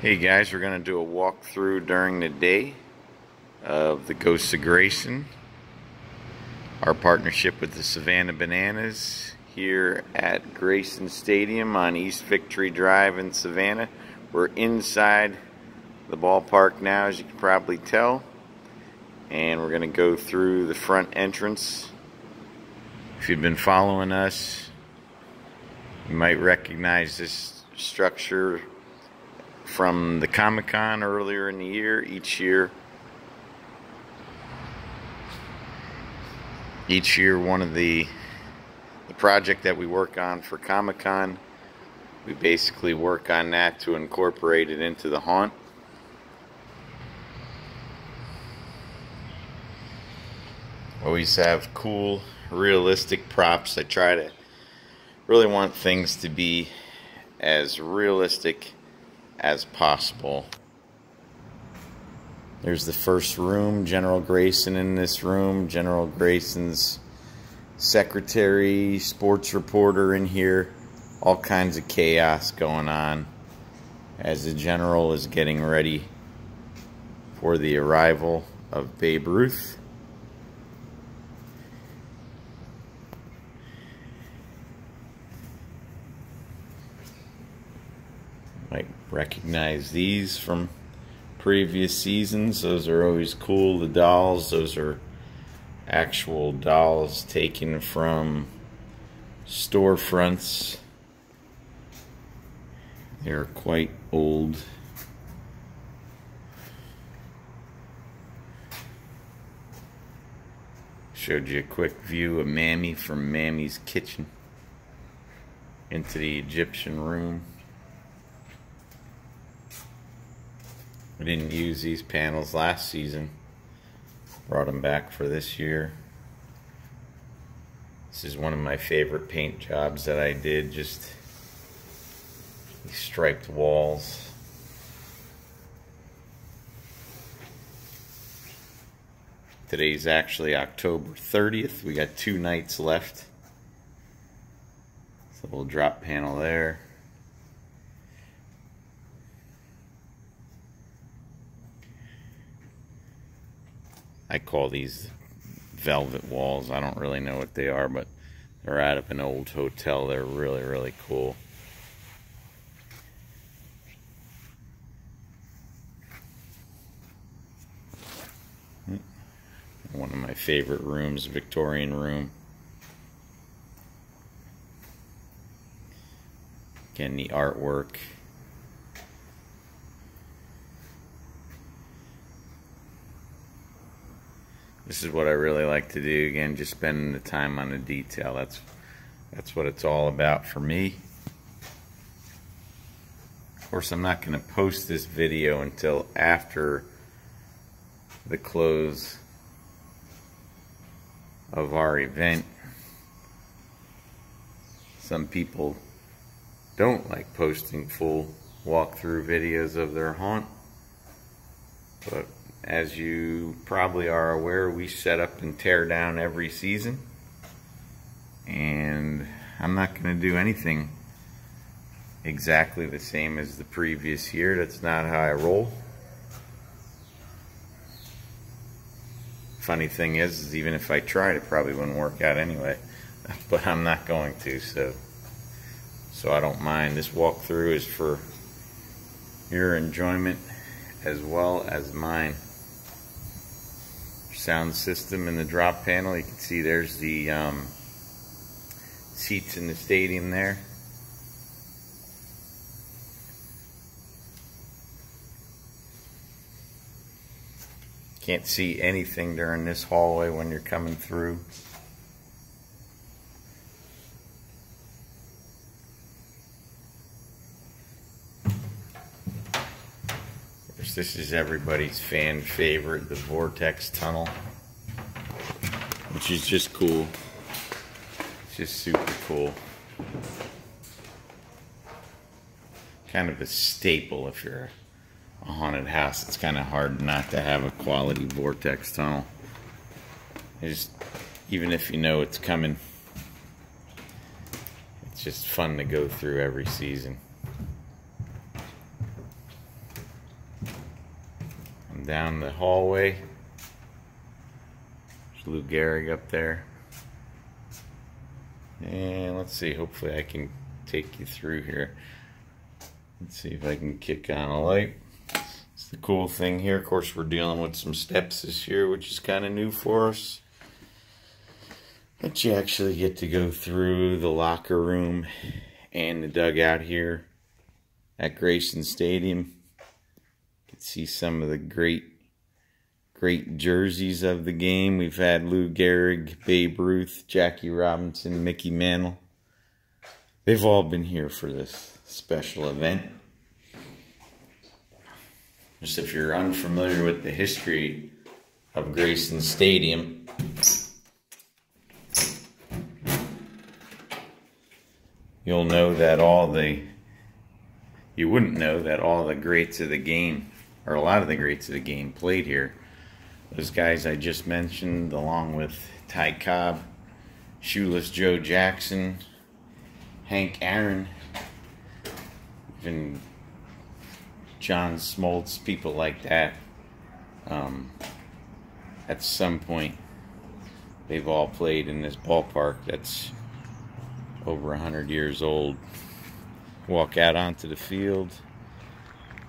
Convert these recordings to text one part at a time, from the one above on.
Hey guys, we're going to do a walkthrough during the day of the Ghosts of Grayson, our partnership with the Savannah Bananas here at Grayson Stadium on East Victory Drive in Savannah. We're inside the ballpark now, as you can probably tell, and we're going to go through the front entrance. If you've been following us, you might recognize this structure from the Comic-Con earlier in the year. Each year one of the project that we work on for Comic-Con, we basically work on that to incorporate it into the haunt. Always have cool, realistic props. I try to really want things to be as realistic as possible. There's the first room, General Grayson in this room, General Grayson's secretary, sports reporter in here, all kinds of chaos going on as the General is getting ready for the arrival of Babe Ruth. Might recognize these from previous seasons. Those are always cool. The dolls, those are actual dolls taken from storefronts. They're quite old. Showed you a quick view of Mammy from Mammy's kitchen into the Egyptian room. We didn't use these panels last season. Brought them back for this year. This is one of my favorite paint jobs that I did. Just these striped walls. Today's actually October 30th. We got 2 nights left. It's a little drop panel there. I call these velvet walls. I don't really know what they are, but they're out of an old hotel. They're really, really cool. One of my favorite rooms, Victorian room. Again, the artwork. This is what I really like to do. Again, just spending the time on the detail. That's what it's all about for me. Of course, I'm not going to post this video until after the close of our event. Some people don't like posting full walkthrough videos of their haunt, but as you probably are aware, we set up and tear down every season, and I'm not going to do anything exactly the same as the previous year. That's not how I roll. Funny thing is even if I tried, it probably wouldn't work out anyway, but I'm not going to, so I don't mind. This walkthrough is for your enjoyment as well as mine. Sound system in the drop panel. You can see there's the seats in the stadium there. Can't see anything during this hallway when you're coming through. This is everybody's fan favorite, the Vortex Tunnel, which is just cool. It's just super cool. Kind of a staple if you're a haunted house. It's kind of hard not to have a quality Vortex Tunnel. Even if you know it's coming, it's just fun to go through every season. down the hallway. There's Lou Gehrig up there. And let's see, hopefully I can take you through here. Let's see if I can kick on a light. It's the cool thing here. Of course, we're dealing with some steps this year, which is kind of new for us. But you actually get to go through the locker room and the dugout here at Grayson Stadium. You can see some of the great jerseys of the game. We've had Lou Gehrig, Babe Ruth, Jackie Robinson, Mickey Mantle. They've all been here for this special event. Just if you're unfamiliar with the history of Grayson Stadium, you'll know that you wouldn't know that all the greats of the game, or a lot of the greats of the game, played here. Those guys I just mentioned, along with Ty Cobb, Shoeless Joe Jackson, Hank Aaron, even John Smoltz, people like that. At some point, they've all played in this ballpark that's over 100 years old. Walk out onto the field,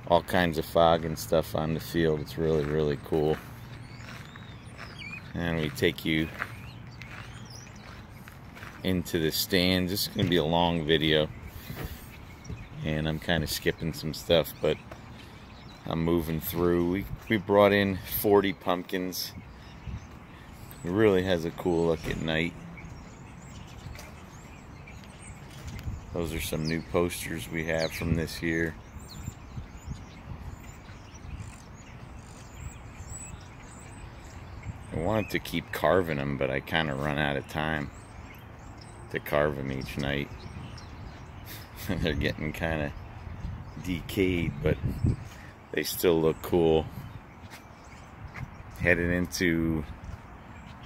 all kinds of fog and stuff on the field. It's really, really cool. And we take you into the stands. This is going to be a long video, and I'm kind of skipping some stuff, but I'm moving through. We brought in 40 pumpkins. It really has a cool look at night. Those are some new posters we have from this year. I wanted to keep carving them, but I kind of run out of time to carve them each night. They're getting kind of decayed, but they still look cool. Headed into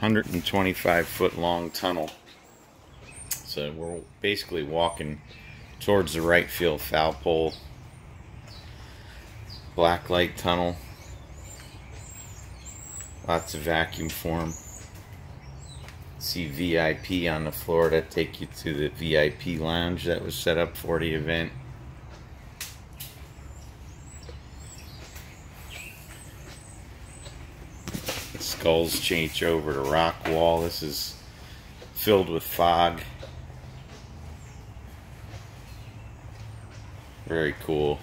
125-foot long tunnel. So we're basically walking towards the right field foul pole. Black light tunnel. Lots of vacuum form. See VIP on the floor. That take you to the VIP lounge that was set up for the event. The skulls change over to rock wall. This is filled with fog. Very cool.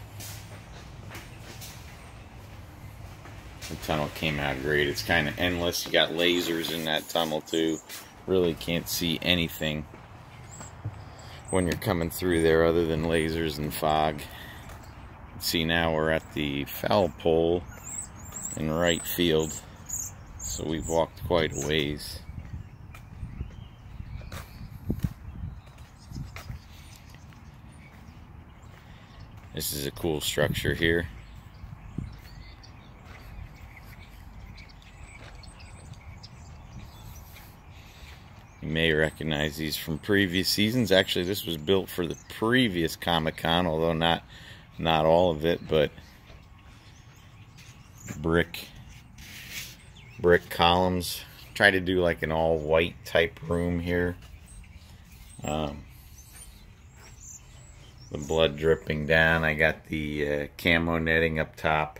The tunnel came out great. It's kind of endless. You got lasers in that tunnel too. Really can't see anything when you're coming through there other than lasers and fog. See, now we're at the foul pole in right field. So we've walked quite a ways. This is a cool structure here. You may recognize these from previous seasons. Actually, this was built for the previous Comic-Con, although not all of it, but brick columns. Try to do like an all white type room here. The blood dripping down. I got the camo netting up top.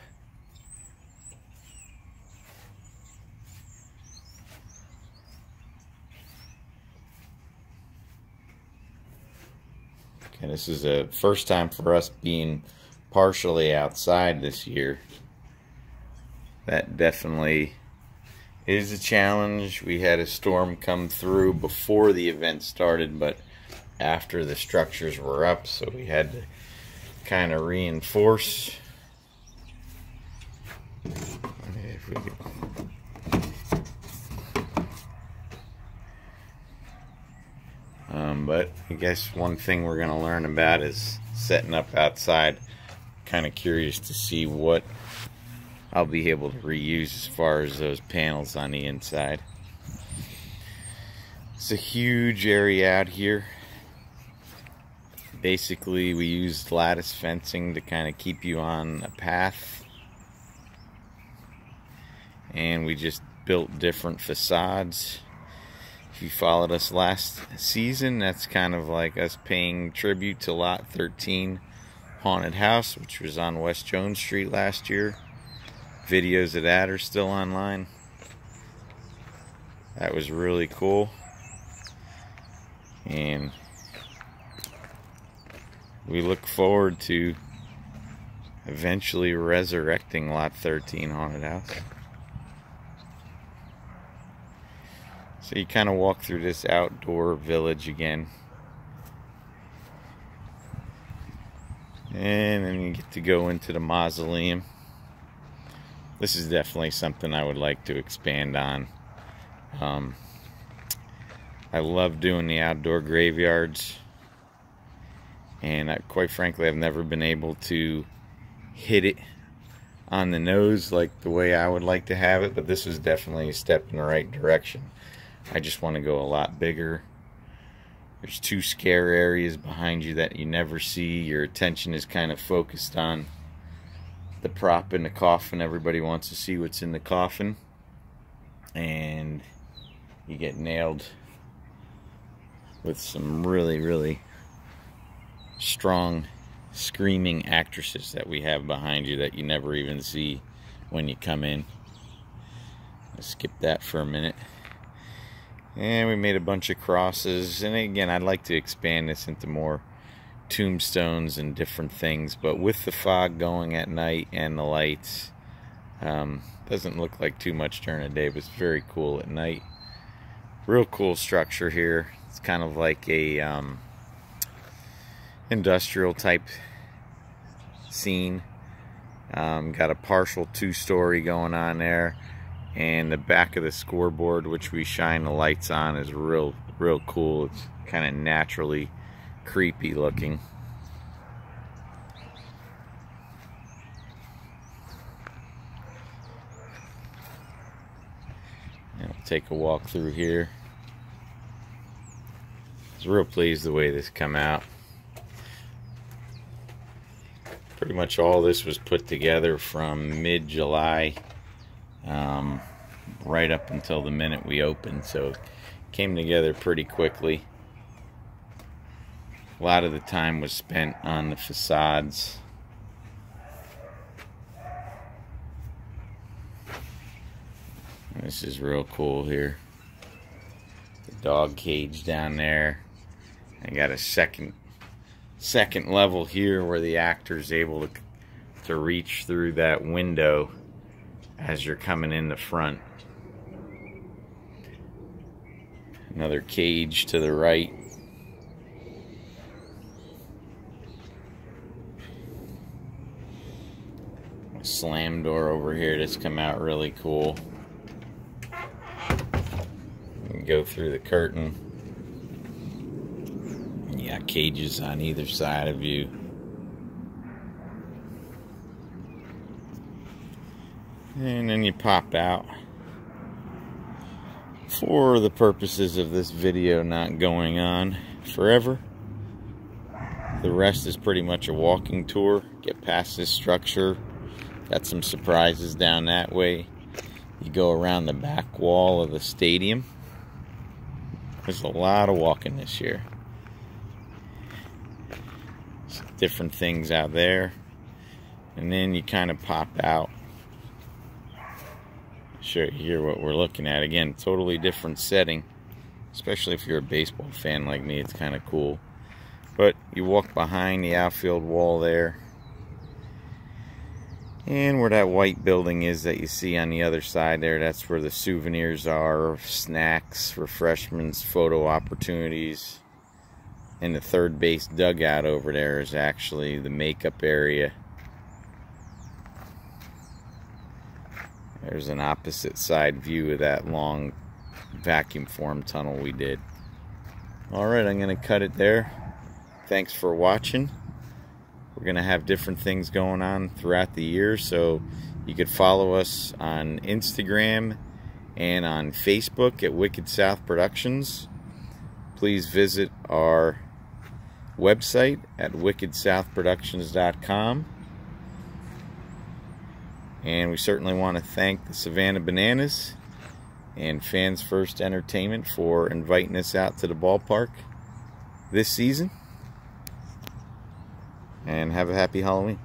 Okay, this is a first time for us being partially outside this year. That definitely is a challenge. We had a storm come through before the event started, but after the structures were up, so we had to kind of reinforce. But I guess one thing we're going to learn about is setting up outside. Kind of curious to see what I'll be able to reuse as far as those panels on the inside. It's a huge area out here. Basically, we used lattice fencing to kind of keep you on a path. and we just built different facades. If you followed us last season, that's kind of like us paying tribute to Lot 13 Haunted House, which was on West Jones Street last year. Videos of that are still online. That was really cool. And we look forward to eventually resurrecting Lot 13 Haunted House. So you kind of walk through this outdoor village again. And then you get to go into the mausoleum. This is definitely something I would like to expand on. I love doing the outdoor graveyards, and quite frankly, I've never been able to hit it on the nose like the way I would like to have it, but this is definitely a step in the right direction. I just want to go a lot bigger. There's 2 scare areas behind you that you never see. Your attention is kind of focused on the prop in the coffin. Everybody wants to see what's in the coffin, and you get nailed with some really strong screaming actresses that we have behind you that you never even see when you come in. Let's skip that for a minute. And we made a bunch of crosses, and again, I'd like to expand this into more tombstones and different things, but with the fog going at night and the lights, doesn't look like too much during the day, but it's very cool at night. Real cool structure here. It's kind of like a industrial type scene. Got a partial 2-story going on there, and the back of the scoreboard, which we shine the lights on, is real cool. It's kind of naturally creepy looking. And we'll take a walk through here. I was real pleased the way this come out. Pretty much all this was put together from mid-July right up until the minute we opened, so it came together pretty quickly. A lot of the time was spent on the facades. This is real cool here. The dog cage down there. I got a second level here where the actor's able to reach through that window as you're coming in the front. Another cage to the right. A slam door over here that's come out really cool. You can go through the curtain. You got cages on either side of you. And then you pop out. For the purposes of this video not going on forever, the rest is pretty much a walking tour. Get past this structure. Got some surprises down that way. You go around the back wall of the stadium. There's a lot of walking this year. Some different things out there. And then you kind of pop out. Show you here what we're looking at. Again, totally different setting. Especially if you're a baseball fan like me, it's kind of cool. But you walk behind the outfield wall there. And where that white building is that you see on the other side there, that's where the souvenirs are, snacks, refreshments, photo opportunities. And the third base dugout over there is actually the makeup area. There's an opposite side view of that long vacuum form tunnel we did. Alright, I'm going to cut it there. Thanks for watching. We're going to have different things going on throughout the year, so you could follow us on Instagram and on Facebook at Wicked South Productions. Please visit our website at wickedsouthproductions.com. And we certainly want to thank the Savannah Bananas and Fans First Entertainment for inviting us out to the ballpark this season. And have a happy Halloween.